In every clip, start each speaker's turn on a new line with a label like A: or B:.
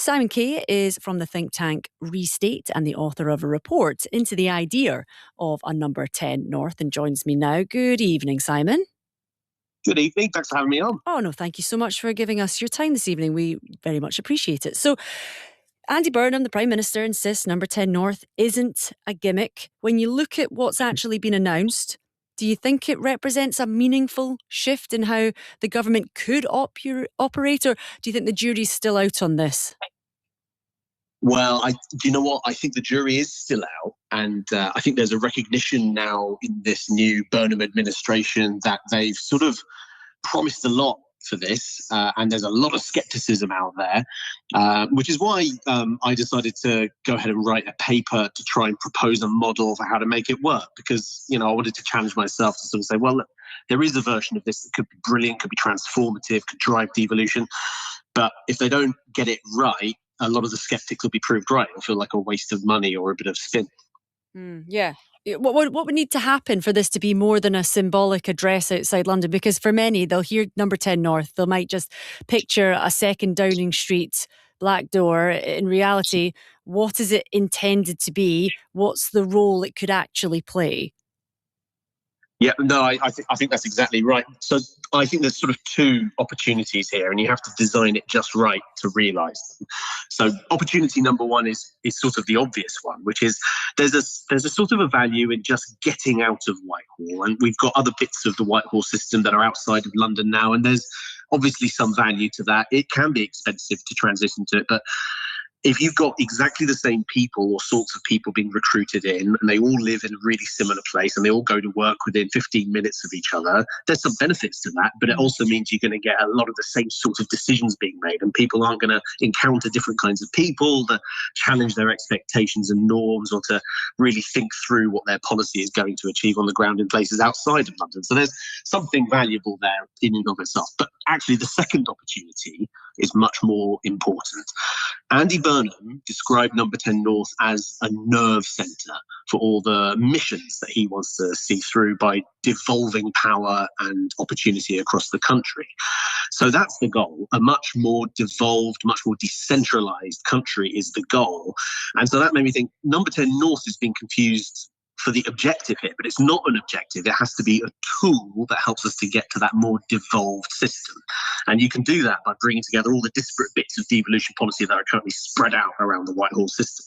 A: Simon Kaye is from the think tank Restate and the author of a report into the idea of a number 10 North and joins me now. Good evening, Simon.
B: Good evening. Thanks for having me on.
A: Oh, no, thank you so much for giving us your time this evening. We very much appreciate it. So, Andy Burnham, the Prime Minister, insists number 10 North isn't a gimmick. When you look at what's actually been announced, do you think it represents a meaningful shift in how the government could operate, or do you think the jury's still out on this?
B: Well, you know what? I think the jury is still out. And I think there's a recognition now in this new Burnham administration that they've sort of promised a lot for this. And there's a lot of skepticism out there, which is why I decided to go ahead and write a paper to try and propose a model for how to make it work. Because, I wanted to challenge myself to sort of say, well, look, there is a version of this that could be brilliant, could be transformative, could drive devolution. But if they don't get it right, a lot of the skeptics will be proved right. It'll feel like a waste of money or a bit of spin.
A: Yeah. What would need to happen for this to be more than a symbolic address outside London? Because for many, they'll hear number 10 North. They might just picture a second Downing Street black door. In reality, what is it intended to be? What's the role it could actually play?
B: Yeah, no, I think that's exactly right. So I think there's sort of two opportunities here, and you have to design it just right to realise them. So opportunity number one is sort of the obvious one, which is there's a sort of a value in just getting out of Whitehall, and we've got other bits of the Whitehall system that are outside of London now, and there's obviously some value to that. It can be expensive to transition to it, but if you've got exactly the same people or sorts of people being recruited in, and they all live in a really similar place and they all go to work within 15 minutes of each other, there's some benefits to that, but it also means you're going to get a lot of the same sorts of decisions being made, and people aren't going to encounter different kinds of people that challenge their expectations and norms, or to really think through what their policy is going to achieve on the ground in places outside of London. So there's something valuable there in and of itself. But actually, the second opportunity is much more important. Andy Burnham described number 10 North as a nerve centre for all the missions that he wants to see through by devolving power and opportunity across the country. So that's the goal. A much more devolved, much more decentralised country is the goal. And so that made me think number 10 North is being confused for the objective here, but it's not an objective. It has to be a tool that helps us to get to that more devolved system. And you can do that by bringing together all the disparate bits of devolution policy that are currently spread out around the Whitehall system.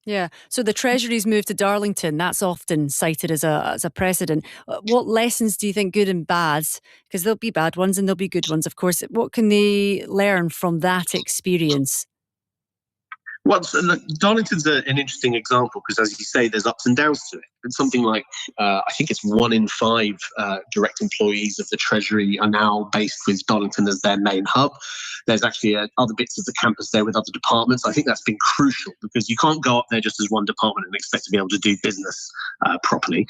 A: Yeah. So the Treasury's move to Darlington, that's often cited as a precedent. What lessons do you think, good and bad, because there'll be bad ones and there'll be good ones, of course, what can they learn from that experience?
B: Well, so look, Darlington's an interesting example because, as you say, there's ups and downs to it. And something like, I think it's 1 in 5 direct employees of the Treasury are now based with Darlington as their main hub. There's actually other bits of the campus there with other departments. I think that's been crucial because you can't go up there just as one department and expect to be able to do business properly.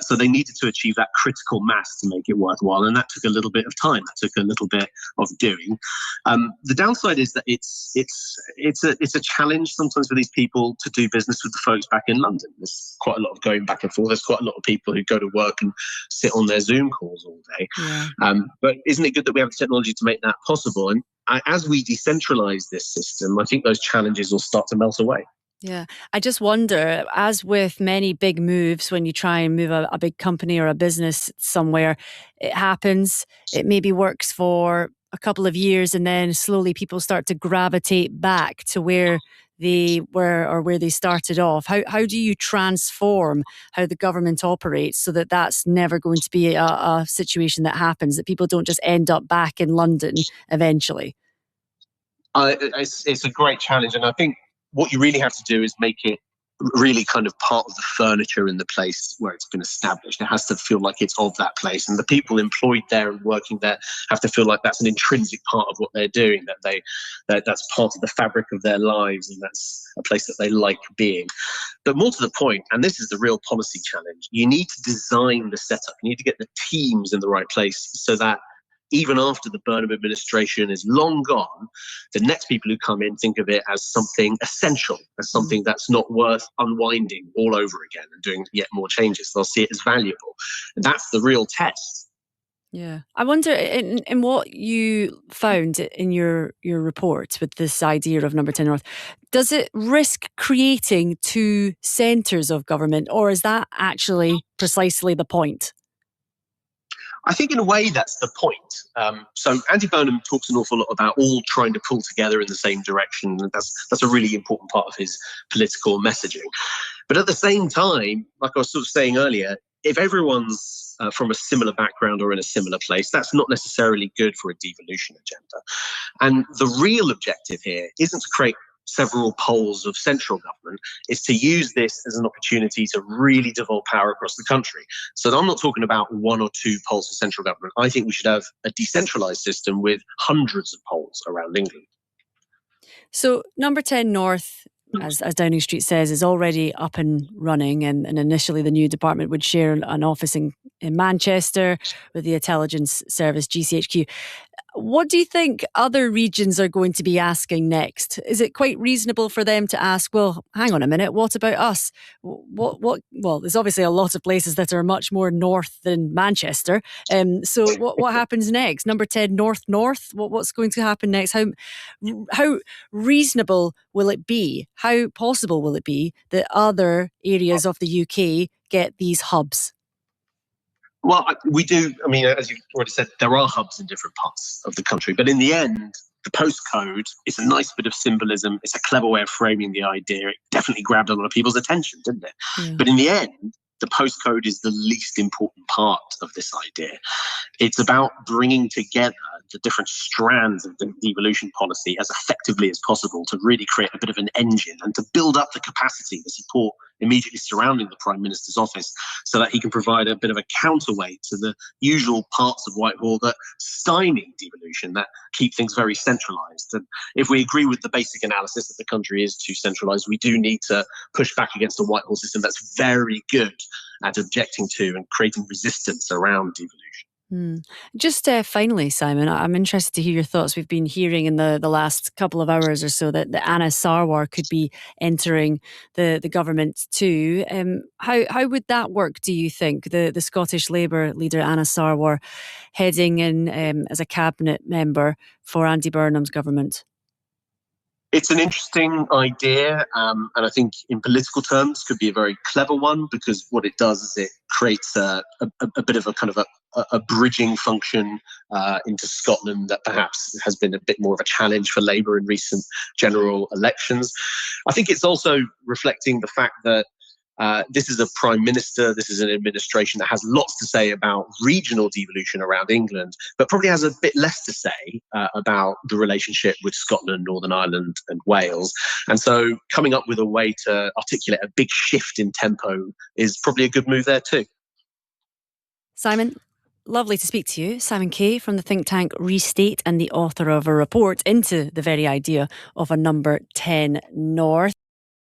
B: So they needed to achieve that critical mass to make it worthwhile. And that took a little bit of time. That took a little bit of doing. The downside is that it's a challenge sometimes for these people to do business with the folks back in London. There's quite a lot of going back and forth. There's quite a lot of people who go to work and sit on their Zoom calls all day. Yeah. But isn't it good that we have the technology to make that possible? And as we decentralise this system, I think those challenges will start to melt away.
A: Yeah. I just wonder, as with many big moves, when you try and move a big company or a business somewhere, it happens, it maybe works for a couple of years, and then slowly people start to gravitate back to where they were or where they started off. How do you transform how the government operates so that that's never going to be a situation that happens, that people don't just end up back in London eventually?
B: It's a great challenge, and I think what you really have to do is make it really kind of part of the furniture in the place where it's been established. It has to feel like it's of that place, and the people employed there and working there have to feel like that's an intrinsic part of what they're doing, that that's part of the fabric of their lives, and that's a place that they like being. But more to the point, and this is the real policy challenge, you need to design the setup. You need to get the teams in the right place so that even after the Burnham administration is long gone, the next people who come in think of it as something essential, as something that's not worth unwinding all over again and doing yet more changes. They'll see it as valuable. And that's the real test.
A: Yeah. I wonder in what you found in your report with this idea of number 10 North, does it risk creating two centres of government, or is that actually precisely the point?
B: I think in a way that's the point. So Andy Burnham talks an awful lot about all trying to pull together in the same direction. And that's a really important part of his political messaging. But at the same time, like I was sort of saying earlier, if everyone's from a similar background or in a similar place, that's not necessarily good for a devolution agenda. And the real objective here isn't to create several poles of central government, is to use this as an opportunity to really devolve power across the country. So I'm not talking about one or two poles of central government. I think we should have a decentralised system with hundreds of poles around England.
A: So number 10 North, as Downing Street says, is already up and running, and initially the new department would share an office in Manchester with the intelligence service GCHQ. What do you think other regions are going to be asking next? Is it quite reasonable for them to ask, well, hang on a minute, what about us? Well, there's obviously a lot of places that are much more north than Manchester. So what happens next? Number 10 North? What's going to happen next? How reasonable will it be? How possible will it be that other areas of the UK get these hubs?
B: Well, we do. I mean, as you've already said, there are hubs in different parts of the country. But in the end, the postcode is a nice bit of symbolism. It's a clever way of framing the idea. It definitely grabbed a lot of people's attention, didn't it? Yeah. But in the end, the postcode is the least important part of this idea. It's about bringing together the different strands of the devolution policy as effectively as possible to really create a bit of an engine and to build up the capacity, the support immediately surrounding the Prime Minister's office so that he can provide a bit of a counterweight to the usual parts of Whitehall that stymie devolution, that keep things very centralised. And if we agree with the basic analysis that the country is too centralised, we do need to push back against a Whitehall system that's very good at objecting to and creating resistance around devolution.
A: Just finally, Simon, I'm interested to hear your thoughts. We've been hearing in the last couple of hours or so that Anna Sarwar could be entering the government too. How would that work, do you think? The Scottish Labour leader Anna Sarwar heading in as a cabinet member for Andy Burnham's government?
B: It's an interesting idea, and I think in political terms could be a very clever one, because what it does is it creates a bit of a kind of a bridging function into Scotland that perhaps has been a bit more of a challenge for Labour in recent general elections. I think it's also reflecting the fact that this is a prime minister, this is an administration that has lots to say about regional devolution around England, but probably has a bit less to say about the relationship with Scotland, Northern Ireland and Wales. And so coming up with a way to articulate a big shift in tempo is probably a good move there too.
A: Simon, lovely to speak to you. Simon Kaye from the think tank Restate and the author of a report into the very idea of a number 10 North.